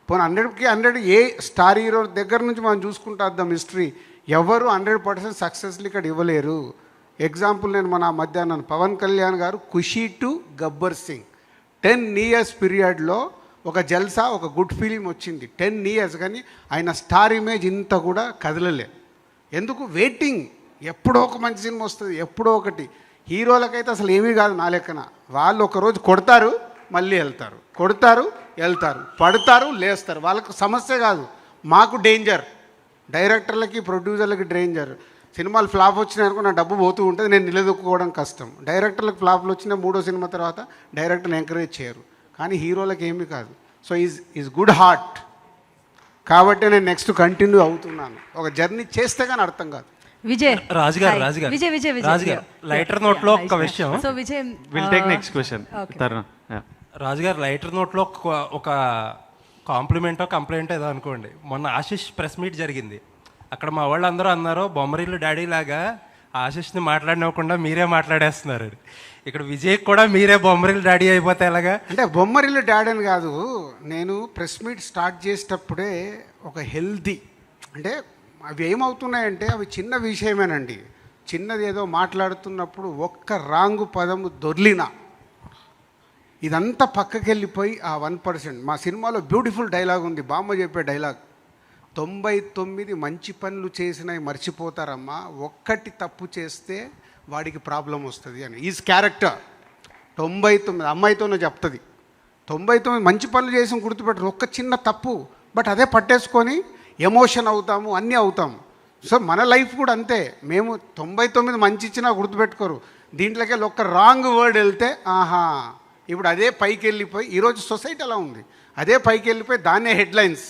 పోనీ 100కి 100 ఏ star hero దగ్గర నుంచి మనం చూసుకుంటూ వద్దాం హిస్టరీ, ఎవరు 100% సక్సెస్లు ఇక్కడ ఇవ్వలేరు. ఎగ్జాంపుల్ నేను మన మధ్యాహ్నం పవన్ కళ్యాణ్ గారు ఖుషీ టు గబ్బర్ సింగ్ 10 years పీరియడ్లో ఒక జల్సా, ఒక గుడ్ ఫీలింగ్ వచ్చింది. 10 years కానీ ఆయన స్టార్ ఇమేజ్ ఇంత కూడా కదలలే. ఎందుకు? వెయిటింగ్. ఎప్పుడో ఒక మంచి సినిమా వస్తుంది, ఎప్పుడో ఒకటి. హీరోలకైతే అసలు ఏమీ కాదు నా లెక్కన. వాళ్ళు ఒకరోజు కొడతారు, మళ్ళీ వెళ్తారు, కొడతారు, వెళ్తారు, పడతారు, లేస్తారు. వాళ్ళకు సమస్య కాదు, మాకు డేంజర్. డైరెక్టర్లకి ప్రొడ్యూసర్లకి డేంజర్. సినిమాలు ఫ్లాప్ వచ్చినాయి అనుకో, నా డబ్బు పోతూ ఉంటుంది, నేను నిలదొక్కుకోవడం కష్టం. డైరెక్టర్లకు ఫ్లాప్లు వచ్చిన 3వ సినిమా తర్వాత డైరెక్టర్ని ఎంకరేజ్ చేయరు. కానీ హీరోలకు ఏమీ కాదు. So is good heart. కాబట్టి నేను నెక్స్ట్ కంటిన్యూ అవుతున్నాను. ఒక జర్నీ చేస్తే కానీ అర్థం కాదు. విజయ్ రాజుగారు లైటర్ నోట్లో ఒక విషయం. So Vijay will take next question. రాజుగారు లైటర్ నోట్లో ఒక కాంప్లిమెంటో కంప్లైంట్ ఏదో అనుకోండి. మొన్న ఆశిష్ ప్రెస్ మీట్ జరిగింది. అక్కడ మా వాళ్ళు అందరూ అన్నారు, బొమ్మరిల్లు డాడీ లాగా ఆశిష్ని మాట్లాడినవ్వకుండా మీరే మాట్లాడేస్తున్నారు. ఇక్కడ విజయ్ కూడా మీరే బొమ్మరిల్లు డాడీ అయిపోతే ఎలాగా? అంటే బొమ్మరిల్లు డాడీ అని కాదు, నేను ప్రెస్ మీట్ స్టార్ట్ చేసేటప్పుడే ఒక హెల్దీ, అంటే అవి ఏమవుతున్నాయంటే అవి చిన్న విషయమేనండి. చిన్నది ఏదో మాట్లాడుతున్నప్పుడు ఒక్క రాంగు పదము దొర్లినా ఇదంతా పక్కకి వెళ్ళిపోయి ఆ 1%. మా సినిమాలో బ్యూటిఫుల్ డైలాగ్ ఉంది, బామ్మ చెప్పే డైలాగ్, 99 మంచి పనులు చేసినవి మర్చిపోతారమ్మా, ఒక్కటి తప్పు చేస్తే వాడికి ప్రాబ్లం వస్తుంది అని. ఈజ్ క్యారెక్టర్ 99 అమ్మాయితోనే చెప్తుంది. 99 మంచి పనులు చేసి గుర్తుపెట్టరు, ఒక్క చిన్న తప్పు, బట్ అదే పట్టేసుకొని ఎమోషన్ అవుతాము, అన్నీ అవుతాము. సో మన లైఫ్ కూడా అంతే. మేము 99 మంచి ఇచ్చినా గుర్తుపెట్టుకోరు, దీంట్లోకి వెళ్ళి ఒక్క రాంగ్ వర్డ్ వెళ్తే ఆహా ఇప్పుడు అదే పైకి వెళ్ళిపోయి, ఈరోజు సొసైటీ అలా ఉంది, అదే పైకి వెళ్ళిపోయి దాన్నే హెడ్లైన్స్.